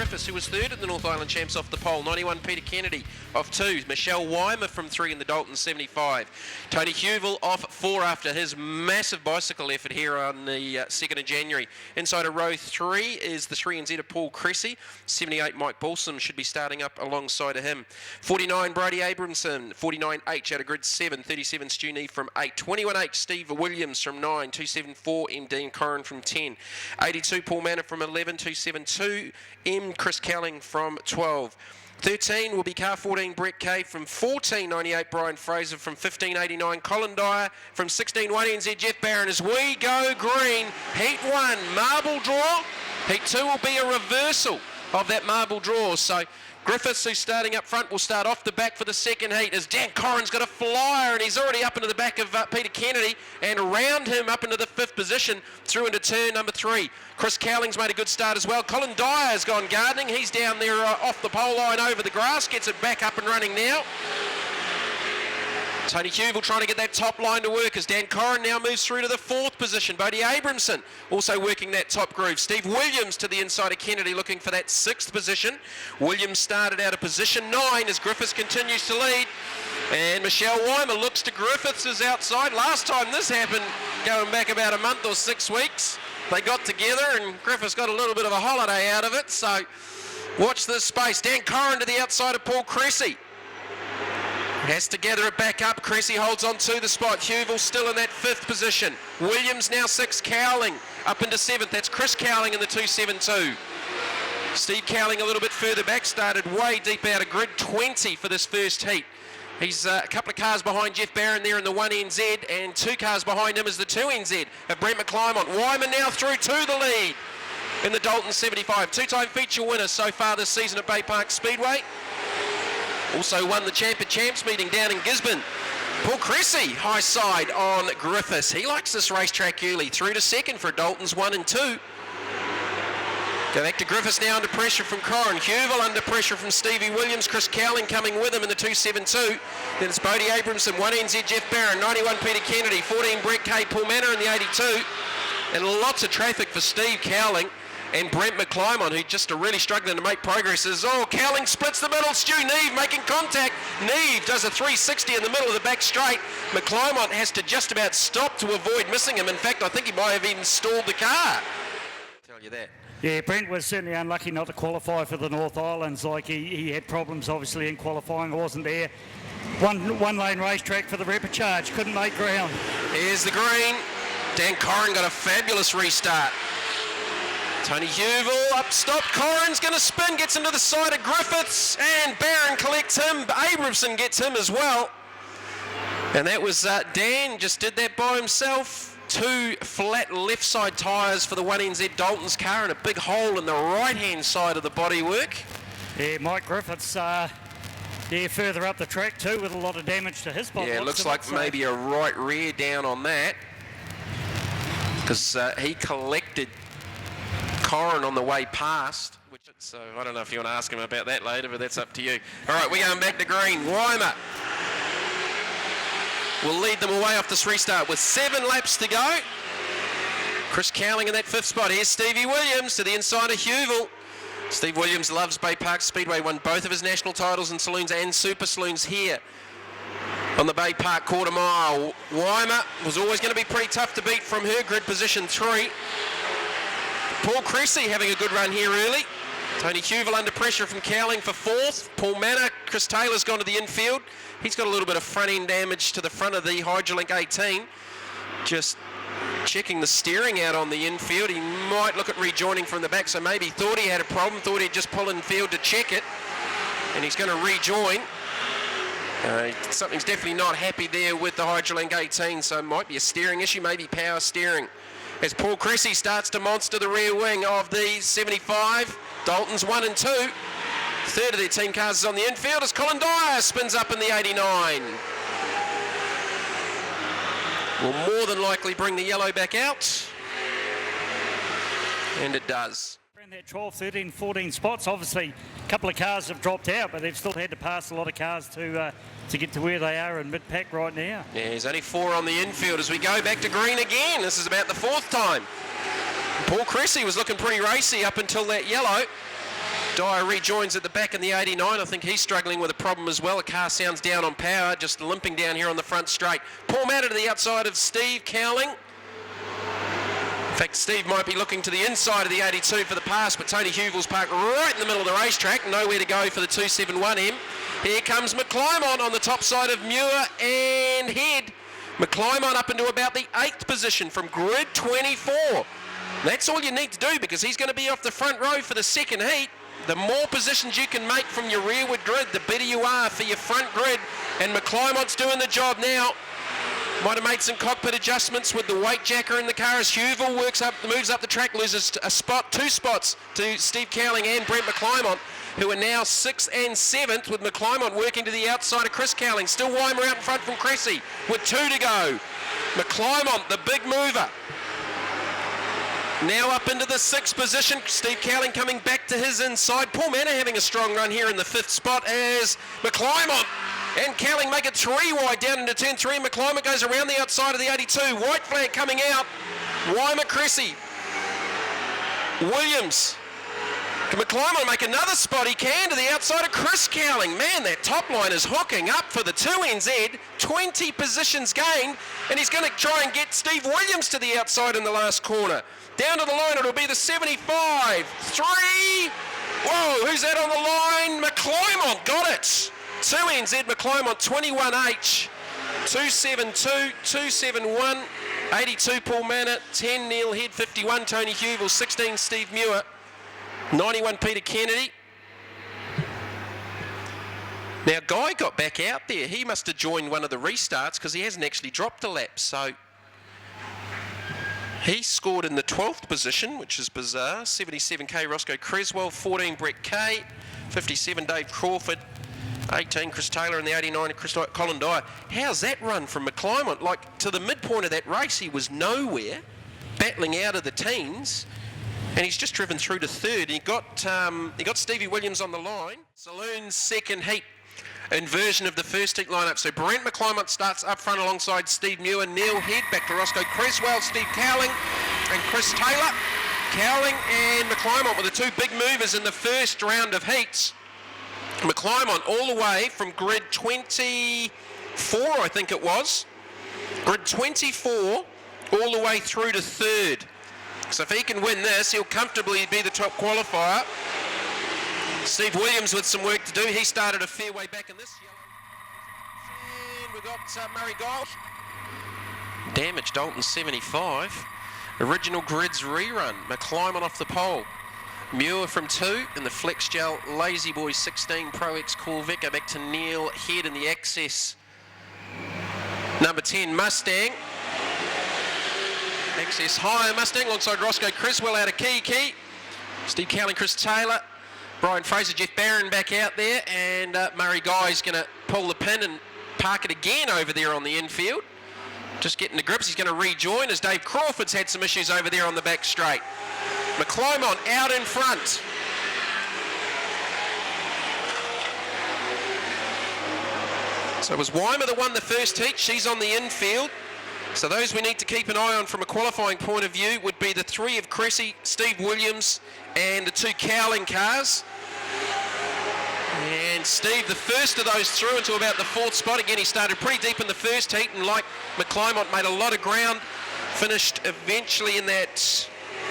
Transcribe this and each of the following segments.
Griffiths, who was third in the North Island Champs off the pole. 91 Peter Kennedy off 2. Michelle Weimer from 3 in the Dalton 75. Tony Huville off 4 after his massive bicycle effort here on the 2nd of January. Inside of row 3 is the 3NZ of Paul Cressy. 78 Mike Balsam should be starting up alongside of him. 49 Brody Abramson. 49 H out of grid 7. 37 Stu Neve from 8. 21 H Steve Williams from 9. 274 M Dean Corrin from 10. 82 Paul Manor from 11. 272 M Chris Cowling from 12. 13 will be car 14 Brett Kay from 14. 98 Brian Fraser from 15. 89 Colin Dyer from 16. 1NZ Jeff Barron as we go green. Heat 1 marble draw. Heat 2 will be a reversal of that marble draw. So Griffiths, who's starting up front, will start off the back for the second heat as Dan Corrin's got a flyer and he's already up into the back of Peter Kennedy and around him up into the 5th position through into turn number 3. Chris Cowling's made a good start as well. Colin Dyer's gone gardening. He's down there off the pole line over the grass, gets it back up and running now. Tony Huville trying to get that top line to work as Dan Corrin now moves through to the 4th position. Bodie Abramson also working that top groove. Steve Williams to the inside of Kennedy looking for that 6th position. Williams started out of position 9 as Griffiths continues to lead. And Michelle Weimer looks to Griffiths' outside. Last time this happened, going back about a month or 6 weeks, they got together and Griffiths got a little bit of a holiday out of it. So watch this space. Dan Corrin to the outside of Paul Cressy. Has to gather it back up. Cressy holds on to the spot. Huville still in that 5th position. Williams now 6th. Cowling up into 7th. That's Chris Cowling in the 272. Steve Cowling a little bit further back. Started way deep out of grid 20 for this first heat. He's a couple of cars behind Jeff Barron there in the 1NZ and 2 cars behind him is the 2NZ of Brent McClymont. Wyman now through to the lead in the Dalton 75. 2-time feature winner so far this season at Baypark Speedway. Also won the Champ of Champs meeting down in Gisborne. Paul Cressy, high side on Griffiths. He likes this racetrack early. Through to 2nd for Dalton's 1 and 2. Go back to Griffiths now under pressure from Corrin. Huville under pressure from Stevie Williams. Chris Cowling coming with him in the 272. Then it's Bodie Abramson, 1NZ Jeff Barron, 91 Peter Kennedy, 14 Brett Kay, Paul Manor in the 82. And lots of traffic for Steve Cowling. And Brent McClymont, who just are really struggling to make progress. Cowling splits the middle. Stu Neve making contact. Neve does a 360 in the middle of the back straight. McClymont has to just about stop to avoid missing him. In fact, I think he might have even stalled the car. Tell you that. Yeah, Brent was certainly unlucky not to qualify for the North Islands. Like he had problems obviously in qualifying. I wasn't there. One lane racetrack for the repechage. Couldn't make ground. Here's the green. Dan Corrin got a fabulous restart. Tony Huville up stop. Corrin's going to spin, gets into the side of Griffiths, and Barron collects him. Abramson gets him as well. And that was Dan, just did that by himself. 2 flat left side tyres for the 1NZ Dalton's car and a big hole in the right hand side of the bodywork. Yeah, Mike Griffiths, further up the track too with a lot of damage to his body. Yeah, it looks like maybe a right rear down on that because he collected Corrin on the way past, so I don't know if you want to ask him about that later, but that's up to you. All right, we're going back to green. Weimer will lead them away off this restart with 7 laps to go. Chris Cowling in that 5th spot. Here's Stevie Williams to the inside of Huville. Steve Williams loves Baypark Speedway, won both of his national titles in saloons and super saloons here on the Baypark quarter mile. Weimer was always going to be pretty tough to beat from her grid position 3. Paul Cressy having a good run here early. Tony Huville under pressure from Cowling for 4th. Paul Manor, Chris Taylor's gone to the infield. He's got a little bit of front end damage to the front of the Hydrolink 18. Just checking the steering out on the infield. He might look at rejoining from the back, so maybe thought he had a problem, thought he'd just pull infield to check it. And he's going to rejoin. Something's definitely not happy there with the Hydrolink 18, so it might be a steering issue, maybe power steering. As Paul Cressy starts to monster the rear wing of the 75. Dalton's 1 and 2. 3rd of their team cars is on the infield as Colin Dyer spins up in the 89. Will more than likely bring the yellow back out. And it does. Around that 12, 13, 14 spots, obviously a couple of cars have dropped out, but they've still had to pass a lot of cars to get to where they are in mid-pack right now. Yeah, there's only 4 on the infield as we go back to green again. This is about the 4th time. Paul Cressy was looking pretty racy up until that yellow. Dyer rejoins at the back in the 89. I think he's struggling with a problem as well. The car sounds down on power, just limping down here on the front straight. Paul Matter to the outside of Steve Cowling. In fact, Steve might be looking to the inside of the 82 for the pass, but Tony Huville's parked right in the middle of the racetrack. Nowhere to go for the 271M. Here comes McClymont on the top side of Muir and Head. McClymont up into about the 8th position from grid 24. That's all you need to do because he's going to be off the front row for the second heat. The more positions you can make from your rearward grid, the better you are for your front grid. And McClymont's doing the job now. Might have made some cockpit adjustments with the weight jacker in the car as Huville moves up the track, loses a spot, 2 spots to Steve Cowling and Brent McClymont, who are now 6th and 7th, with McClymont working to the outside of Chris Cowling. Still Weimer out in front from Cressy with 2 to go. McClymont, the big mover. Now up into the 6th position. Steve Cowling coming back to his inside. Paul Manor having a strong run here in the 5th spot as McClymont and Cowling make it 3 wide down into turn 3. McClymont goes around the outside of the 82. White flag coming out. Weimer, Cressy. Williams. Can McClymont make another spot? He can to the outside of Chris Cowling. Man, that top line is hooking up for the 2NZ. 20 positions gained, and he's going to try and get Steve Williams to the outside in the last corner. Down to the line, it'll be the 75. 3. Whoa, who's that on the line? McClymont got it. 2NZ McClymont, 21H. 272, 271, 82 Paul Manor, 10 Neil Head, 51 Tony Huville, 16 Steve Muir, 91 Peter Kennedy. Now Guy got back out there. He must have joined one of the restarts because he hasn't actually dropped a lap. So he scored in the 12th position, which is bizarre. 77K Roscoe Creswell, 14 Brett Kay, 57 Dave Crawford, 18 Chris Taylor, and the 89 Colin Dyer. How's that run from McClymont? Like, to the midpoint of that race, he was nowhere, battling out of the teens, and he's just driven through to 3rd. He got Stevie Williams on the line. Saloon's second heat inversion of the first heat lineup. So Brent McClymont starts up front alongside Steve Muir, Neil Head, back to Roscoe Creswell, Steve Cowling, and Chris Taylor. Cowling and McClymont were the 2 big movers in the first round of heats. McClymont all the way from grid 24, I think it was. Grid 24 all the way through to 3rd. So if he can win this, he'll comfortably be the top qualifier. Steve Williams with some work to do. He started a fair way back in this yellow. And we've got Murray Gold. Damage Dalton 75. Original grids rerun. McClymont off the pole. Muir from 2 in the Flex Gel Lazy Boy 16 Pro X Corvette. Go back to Neil Head in the Access number 10 Mustang. Access Higher Mustang alongside Roscoe Creswell out of Key. Steve Cowling, Chris Taylor, Brian Fraser, Jeff Barron back out there, and Murray Guy's going to pull the pin and park it again over there on the infield. Just getting to grips. He's going to rejoin as Dave Crawford's had some issues over there on the back straight. McClymont out in front. So it was Weimer that won the first heat. She's on the infield. So those we need to keep an eye on from a qualifying point of view would be the 3 of Cressy, Steve Williams, and the 2 Cowling cars. And Steve, the first of those through into about the 4th spot. Again, he started pretty deep in the first heat, and like McClymont, made a lot of ground. Finished eventually in that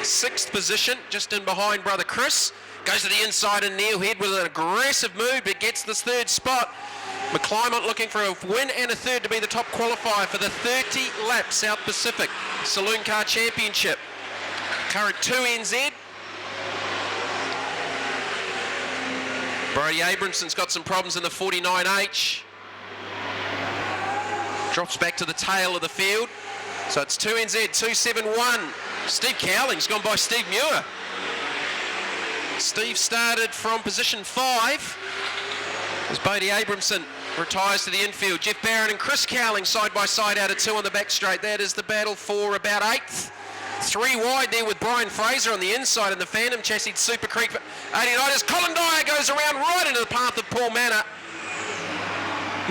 6th position, just in behind brother Chris. Goes to the inside and Neil Head with an aggressive move, but gets this 3rd spot. McClymont looking for a win and a 3rd to be the top qualifier for the 30-lap South Pacific Saloon Car Championship. Current 2NZ. Brody Abramson's got some problems in the 49H. Drops back to the tail of the field. So it's 2NZ, 271. Steve Cowling's gone by Steve Muir. Steve started from position 5 as Bodie Abramson retires to the infield. Jeff Barron and Chris Cowling side by side out of 2 on the back straight. That is the battle for about 8th. 3 wide there with Brian Fraser on the inside in the Phantom chassis Super Creek 89 as Colin Dyer goes around right into the path of Paul Manor.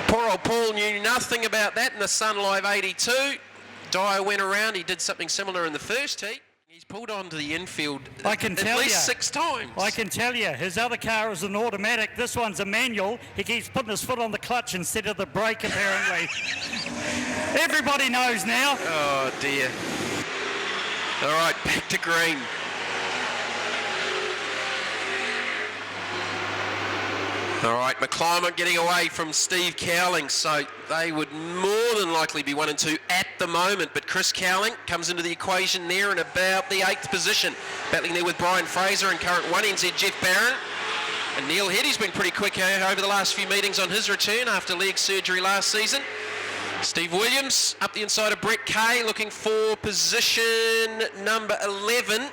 Poor old Paul knew nothing about that in the Sun Live 82. Dyer went around, he did something similar in the first heat. He's pulled onto the infield I can at tell least you. 6 times. I can tell you, his other car is an automatic. This one's a manual. He keeps putting his foot on the clutch instead of the brake, apparently. Everybody knows now. Oh, dear. All right, back to green. All right, McClymont getting away from Steve Cowling, so they would more than likely be 1 and 2 at the moment. But Chris Cowling comes into the equation there in about the 8th position, battling there with Brian Fraser and current 1NZ Jeff Barron. And Neil Heady's been pretty quick over the last few meetings on his return after leg surgery last season. Steve Williams up the inside of Brett Kay, looking for position number 11.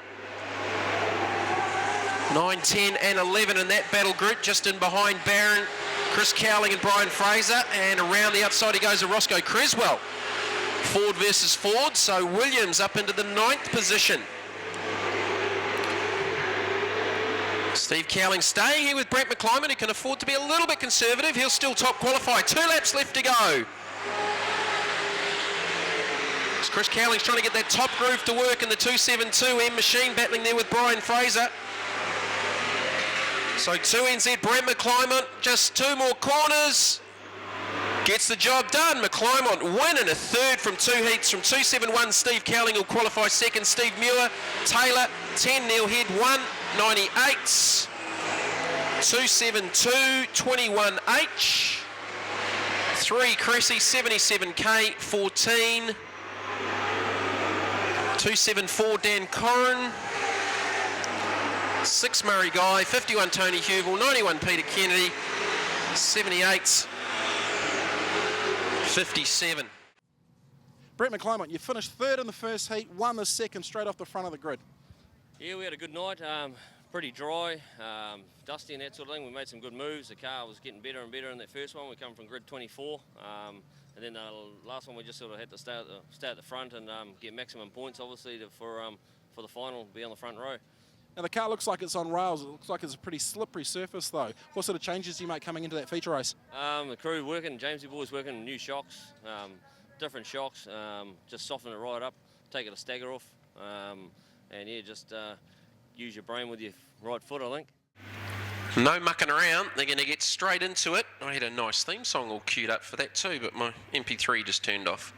9, 10 and 11 in that battle group, just in behind Barron, Chris Cowling and Brian Fraser, and around the outside he goes to Roscoe Creswell. Ford versus Ford, so Williams up into the 9th position. Steve Cowling staying here with Brent McClymont, who can afford to be a little bit conservative. He'll still top qualify. 2 laps left to go. As Chris Cowling's trying to get that top groove to work in the 272M machine, battling there with Brian Fraser. So 2NZ Brent McClymont, just 2 more corners. Gets the job done. McClymont win in a 3rd from 2 heats from 271. Steve Cowling will qualify 2nd. Steve Muir, Taylor, 10, Neil Head, 1, 98. 272, 21H. 3, Cressy, 77K, 14. 274, Dan Corrin. 6 Murray Guy, 51 Tony Hubel, 91 Peter Kennedy, 78 57. Brent McClymont, you finished 3rd in the first heat, won the 2nd straight off the front of the grid. Yeah, we had a good night, pretty dry, dusty and that sort of thing. We made some good moves. The car was getting better and better in that first one. We come from grid 24. And then the last one we just sort of had to stay at the front and get maximum points, obviously, for the final, be on the front row. Now the car looks like it's on rails. It looks like it's a pretty slippery surface though. What sort of changes do you make coming into that feature race? The crew working, Jamesy boys working new shocks, different shocks, just soften it right up, take it a stagger off, and yeah, just use your brain with your right foot, I think. No mucking around, they're going to get straight into it. I had a nice theme song all queued up for that too, but my MP3 just turned off.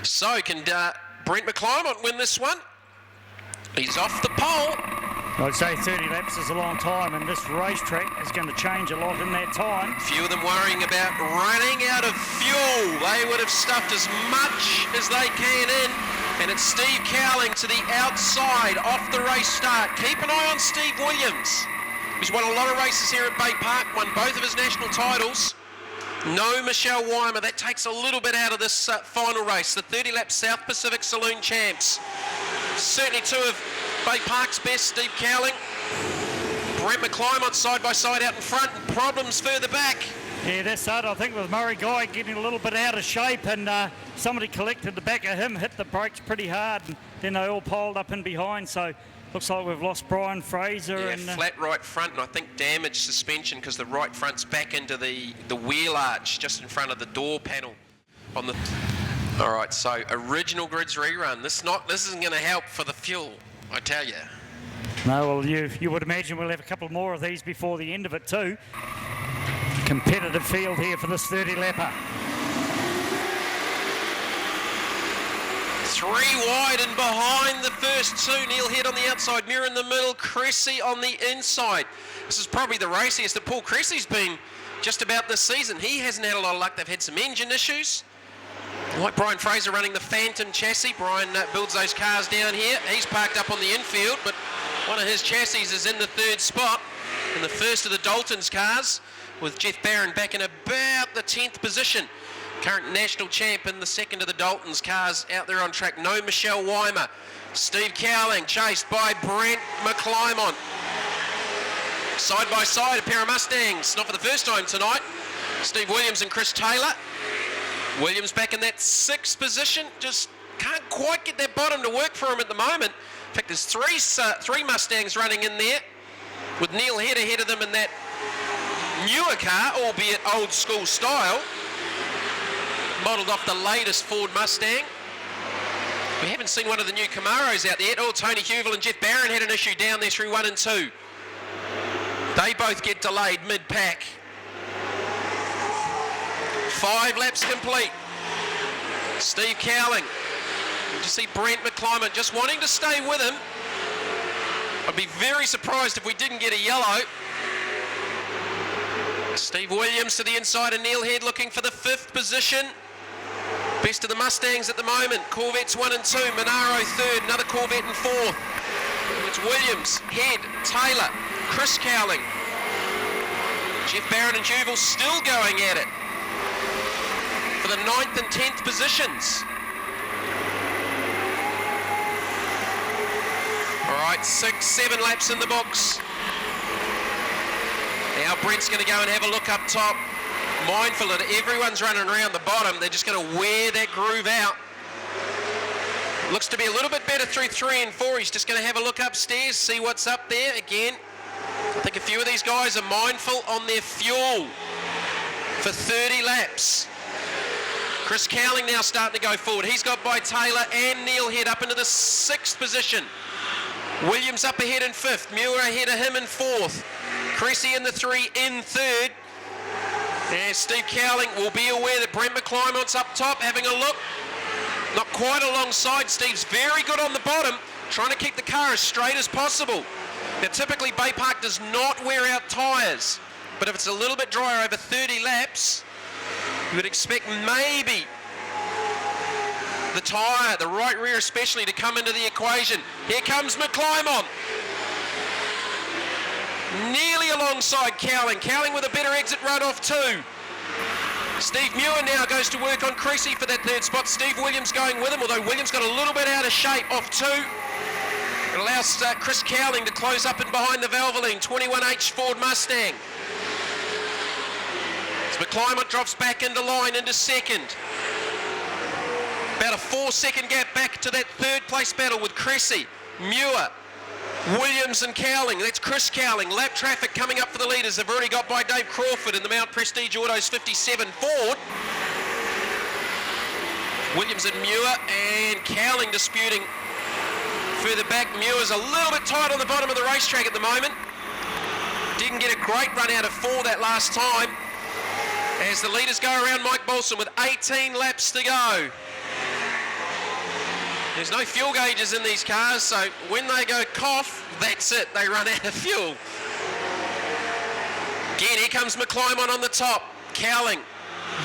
So can Brent McClymont win this one? He's off the pole. I'd say 30 laps is a long time, and this racetrack is going to change a lot in that time. Few of them worrying about running out of fuel. They would have stuffed as much as they can in. And it's Steve Cowling to the outside, off the race start. Keep an eye on Steve Williams. He's won a lot of races here at Baypark, won both of his national titles. No Michelle Weimer. That takes a little bit out of this final race. The 30-lap South Pacific Saloon champs. Certainly 2 of Baypark's best, Steve Cowling. Brent McClymont side by side out in front, and problems further back. Yeah, that's it. I think with Murray Guy getting a little bit out of shape, and somebody collected the back of him, hit the brakes pretty hard, and then they all piled up in behind. So looks like we've lost Brian Fraser. Yeah, and flat right front, and I think damaged suspension because the right front's back into the wheel arch just in front of the door panel on the. All right, so original grids rerun. This isn't going to help for the fuel, I tell you. No, well, you would imagine we'll have a couple more of these before the end of it too. Competitive field here for this 30-lapper. 3 wide and behind the first 2. Neil Head on the outside, Muir in the middle, Cressy on the inside. This is probably the raciest that Paul Cressy's been just about this season. He hasn't had a lot of luck. They've had some engine issues. Like Brian Fraser running the Phantom chassis. Brian builds those cars down here. He's parked up on the infield, but one of his chassis is in the 3rd spot in the first of the Dalton's cars, with Jeff Barron back in about the 10th position. Current national champ in the 2nd of the Dalton's cars out there on track. No Michelle Weimer. Steve Cowling chased by Brent McClymont. Side by side, a pair of Mustangs. Not for the first time tonight. Steve Williams and Chris Taylor. Williams back in that 6th position. Just can't quite get that bottom to work for him at the moment. In fact, there's three Mustangs running in there, with Neil Head ahead of them in that newer car, albeit old school style, modelled off the latest Ford Mustang. We haven't seen one of the new Camaros out there yet. Oh, Tony Hewell and Jeff Barron had an issue down there through 1 and 2. They both get delayed mid-pack. 5 laps complete. Steve Cowling. You just see Brent McClymont just wanting to stay with him. I'd be very surprised if we didn't get a yellow. Steve Williams to the inside and Neil Head looking for the 5th position. Best of the Mustangs at the moment. Corvettes 1 and 2. Monaro 3rd. Another Corvette in 4th. It's Williams, Head, Taylor, Chris Cowling. Jeff Barron and Hewell still going at it for the 9th and 10th positions. All right, 6, 7 laps in the books. Now Brent's going to go and have a look up top. Mindful that everyone's running around the bottom. They're just going to wear that groove out. Looks to be a little bit better through 3 and 4. He's just going to have a look upstairs, see what's up there. Again, I think a few of these guys are mindful on their fuel for 30 laps. Chris Cowling now starting to go forward. He's got by Taylor and Neil Head up into the 6th position. Williams up ahead in 5th. Muir ahead of him in 4th. Cressy in the 3 in 3rd. And Steve Cowling will be aware that Brent McClymont's up top having a look. Not quite alongside. Steve's very good on the bottom, trying to keep the car as straight as possible. Now typically Baypark does not wear out tyres, but if it's a little bit drier over 30 laps, you would expect maybe the tyre, the right rear especially, to come into the equation. Here comes McClymont. Nearly alongside Cowling. Cowling with a better exit run off 2. Steve Muir now goes to work on Cressy for that 3rd spot. Steve Williams going with him, although Williams got a little bit out of shape off 2. It allows Chris Cowling to close up and behind the Valvoline 21H Ford Mustang. As McClymont drops back into line into 2nd. About a 4-second gap back to that 3rd place battle with Cressy, Muir, Williams and Cowling. That's Chris Cowling. Lap traffic coming up for the leaders. They've already got by Dave Crawford in the Mount Prestige Autos 57 Ford. Williams and Muir, and Cowling disputing further back. Muir's a little bit tight on the bottom of the racetrack at the moment. Didn't get a great run out of 4 that last time. As the leaders go around Mike Bolson with 18 laps to go. There's no fuel gauges in these cars, so when they go cough, that's it. They run out of fuel. Again, here comes McClymont on the top. Cowling,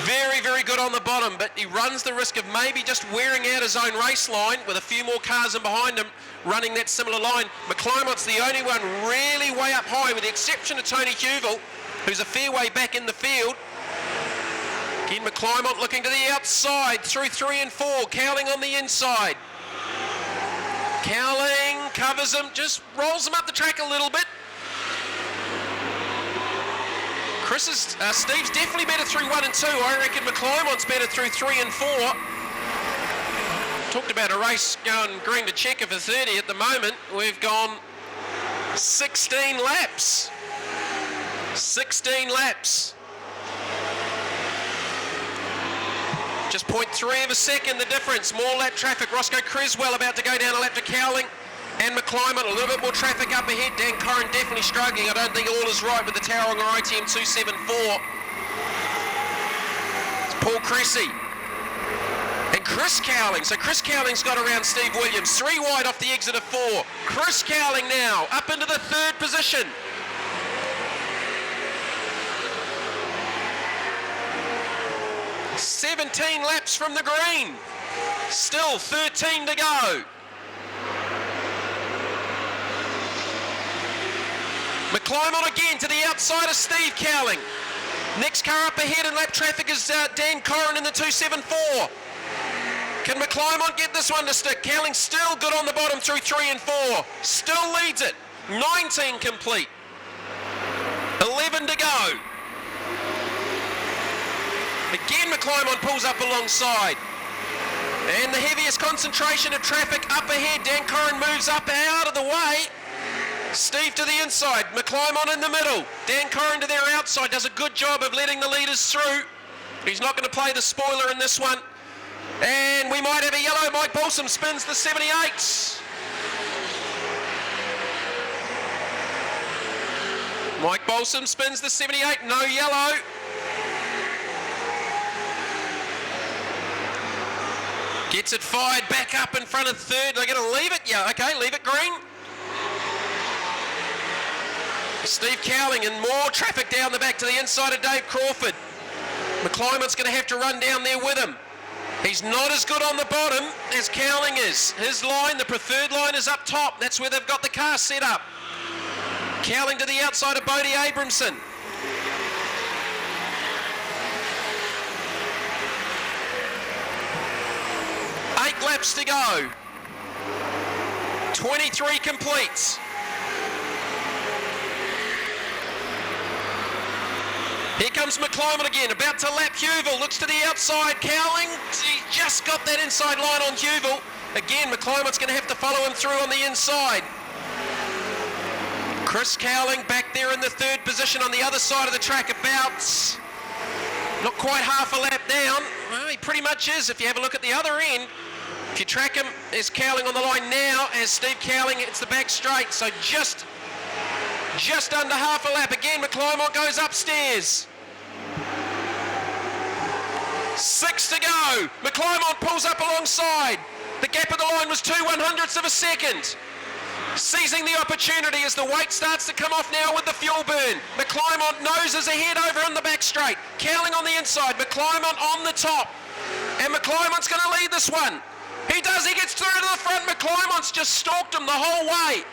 very, very good on the bottom, but he runs the risk of maybe just wearing out his own race line with a few more cars in behind him running that similar line. McClymont's the only one really way up high, with the exception of Tony Hewell, who's a fair way back in the field. Again, McClymont looking to the outside through 3 and 4. Cowling on the inside. Cowling covers him, just rolls him up the track a little bit. Steve's definitely better through 1 and 2. I reckon McClymont's better through 3 and 4. Talked about a race going green to checker for 30 at the moment. We've gone 16 laps. 16 laps. Just 0.3 of a second the difference. More lap traffic. Roscoe Creswell about to go down a lap to Cowling and McClymont. A little bit more traffic up ahead. Dan Corrin definitely struggling. I don't think all is right with the Tauranga ITM 274. It's Paul Cressy and Chris Cowling. So Chris Cowling's got around Steve Williams. 3 wide off the exit of 4. Chris Cowling now up into the 3rd position. "17 laps from the green. Still 13 to go. McClymont again to the outside of Steve Cowling. Next car up ahead in lap traffic is Dan Corrin in the 274. Can McClymont get this one to stick? Cowling still good on the bottom through 3 and 4. Still leads it. 19 complete. 11 to go. Again, McClymont pulls up alongside. And the heaviest concentration of traffic up ahead. Dan Corrin moves up out of the way. Steve to the inside. McClymont in the middle. Dan Corrin to their outside. Does a good job of letting the leaders through. He's not going to play the spoiler in this one. And we might have a yellow. Mike Balsam spins the 78. Mike Balsam spins the 78, no yellow. Gets it fired back up in front of third. They're going to leave it? Yeah, okay, leave it green. Steve Cowling and more traffic down the back to the inside of Dave Crawford. McClymont's going to have to run down there with him. He's not as good on the bottom as Cowling is. His line, the preferred line, is up top. That's where they've got the car set up. Cowling to the outside of Bodie Abramson. Eight laps to go. 23 completes. Here comes McClymont again, about to lap Hewville, looks to the outside, Cowling, he just got that inside line on Hewville. Again, McClymont's going to have to follow him through on the inside. Chris Cowling back there in the third position on the other side of the track, about not quite half a lap down. Well, he pretty much is if you have a look at the other end. If you track him, there's Cowling on the line now as Steve Cowling hits the back straight, so just under half a lap. Again, McClymont goes upstairs. 6 to go. McClymont pulls up alongside. The gap of the line was 2/100ths of a second. Seizing the opportunity as the weight starts to come off now with the fuel burn. McClymont noses ahead over on the back straight. Cowling on the inside. McClymont on the top. And McClymont's going to lead this one. He does. He gets through to the front. McClymont's just stalked him the whole way.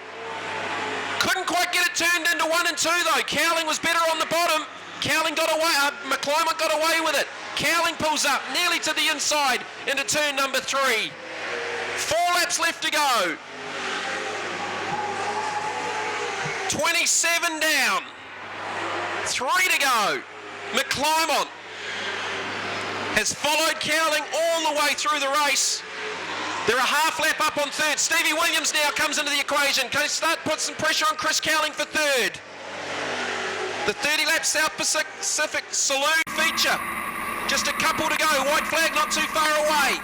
Couldn't quite get it turned into 1 and 2 though. Cowling was better on the bottom. Cowling got away, McClymont got away with it. Cowling pulls up nearly to the inside into turn number 3. 4 laps left to go. 27 down. 3 to go. McClymont has followed Cowling all the way through the race. They're a half lap up on third. Stevie Williams now comes into the equation. Can start put some pressure on Chris Cowling for third. The 30-lap South Pacific Saloon feature. Just a couple to go. White flag not too far away.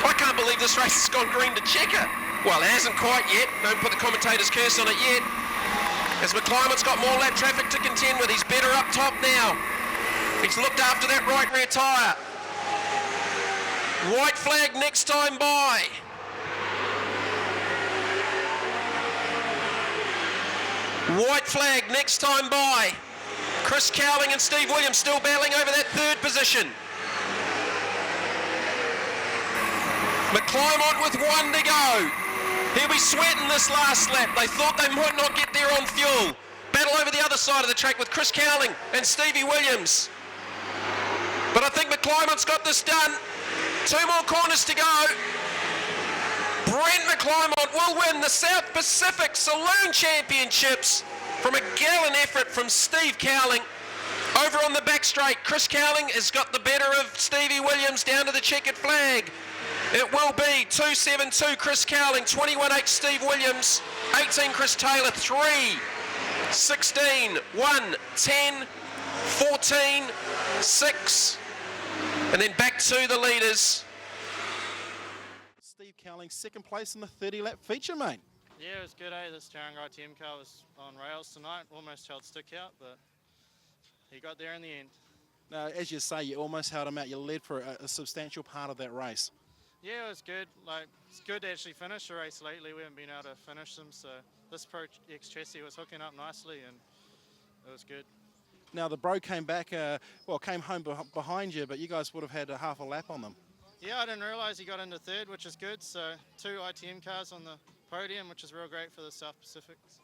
I can't believe this race has gone green to checker. Well, it hasn't quite yet. Don't put the commentator's curse on it yet. As McClymont's got more lap traffic to contend with. He's better up top now. He's looked after that right rear tyre. White flag next time by. White flag next time by. Chris Cowling and Steve Williams still battling over that third position. McClymont with 1 to go. He'll be sweating this last lap. They thought they might not get there on fuel. Battle over the other side of the track with Chris Cowling and Stevie Williams. But I think McClymont's got this done. 2 more corners to go. Brent McClymont will win the South Pacific Saloon Championships from a gallant effort from Steve Cowling. Over on the back straight, Chris Cowling has got the better of Stevie Williams down to the checkered flag. It will be 2.72 Chris Cowling, 21.8 Steve Williams, 18 Chris Taylor, 3, 16, 1, 10, 14, 6, and then back to the leaders. Steve Cowling, second place in the 30-lap feature, mate. Yeah, it was good, eh? This Tauranga ITM car was on rails tonight. Almost held stick out, but he got there in the end. Now, as you say, you almost held him out. You led for a substantial part of that race. Yeah, it was good. Like, it's good to actually finish a race lately. We haven't been able to finish them, so this Pro X chassis was hooking up nicely, and it was good. Now, the Bro came back, came home behind you, but you guys would have had a half a lap on them. Yeah, I didn't realise he got into third, which is good. So 2 ITM cars on the podium, which is real great for the South Pacifics.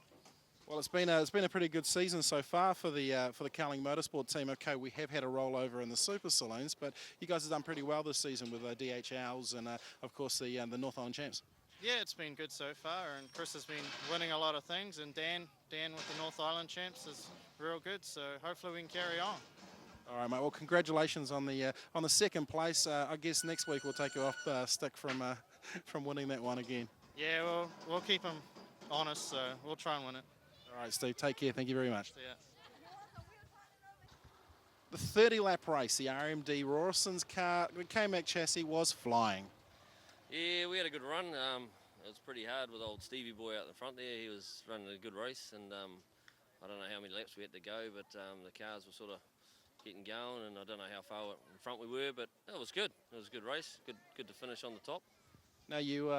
Well, it's been a pretty good season so far for the Cowling Motorsport team. Okay, we have had a rollover in the Super Saloons, but you guys have done pretty well this season with DHLs and of course the North Island champs. Yeah, it's been good so far, and Chris has been winning a lot of things, and Dan with the North Island champs is real good. So hopefully we can carry on. All right, mate. Well, congratulations on the second place. I guess next week we'll take you off stick from winning that one again. Yeah, we'll keep him honest, so we'll try and win it. All right, Steve. Take care. Thank you very much. See ya. the 30-lap race, the RMD Rawson's car, the K-Mac chassis was flying. Yeah, we had a good run. It was pretty hard with old Stevie boy out the front there. He was running a good race, and I don't know how many laps we had to go, but the cars were sort of getting going, and I don't know how far in front we were, but it was good. It was a good race. Good to finish on the top. Now, you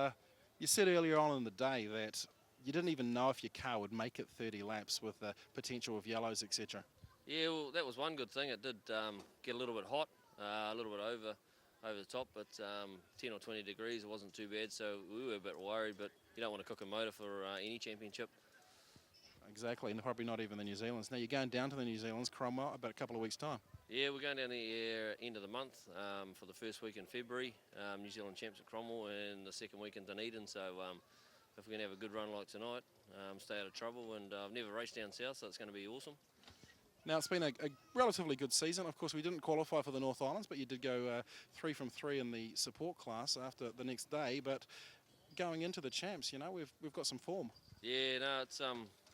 said earlier on in the day that you didn't even know if your car would make it 30 laps with the potential of yellows, etc. Yeah, well, that was one good thing. It did get a little bit hot, a little bit over the top, but 10 or 20 degrees, it wasn't too bad, so we were a bit worried, but you don't want to cook a motor for any championship. Exactly, and probably not even the New Zealands. Now, you're going down to the New Zealands, Cromwell, about a couple of weeks' time. Yeah, we're going down the end of the month for the first week in February. New Zealand champs at Cromwell, and the second week in Dunedin, so if we're going to have a good run like tonight, stay out of trouble, and I've never raced down south, so it's going to be awesome. Now, it's been a relatively good season. Of course, we didn't qualify for the North Islands, but you did go 3 from 3 in the support class after the next day. But going into the champs, you know, we've got some form. Yeah, no, it's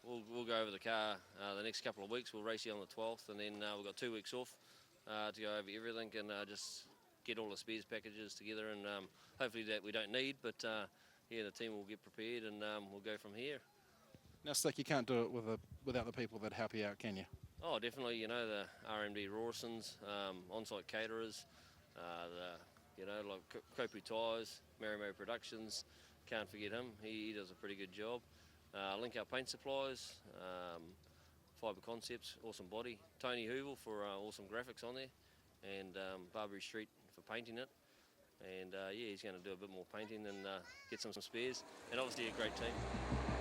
we'll go over the car the next couple of weeks. We'll race here on the 12th, and then we've got 2 weeks off to go over everything and just get all the spares packages together, and hopefully that we don't need. But yeah, the team will get prepared, and we'll go from here. Now, Stick, you can't do it without the people that help you out, can you? Oh, definitely. You know, the RMD Rawsons, on-site caterers, like Kopu Tyres, Mary Productions. Can't forget him. He does a pretty good job. Link Out Paint Supplies, Fibre Concepts, awesome body. Tony Hoovel for awesome graphics on there, and Barbary Street for painting it. And yeah, he's going to do a bit more painting and get some spares. And obviously a great team.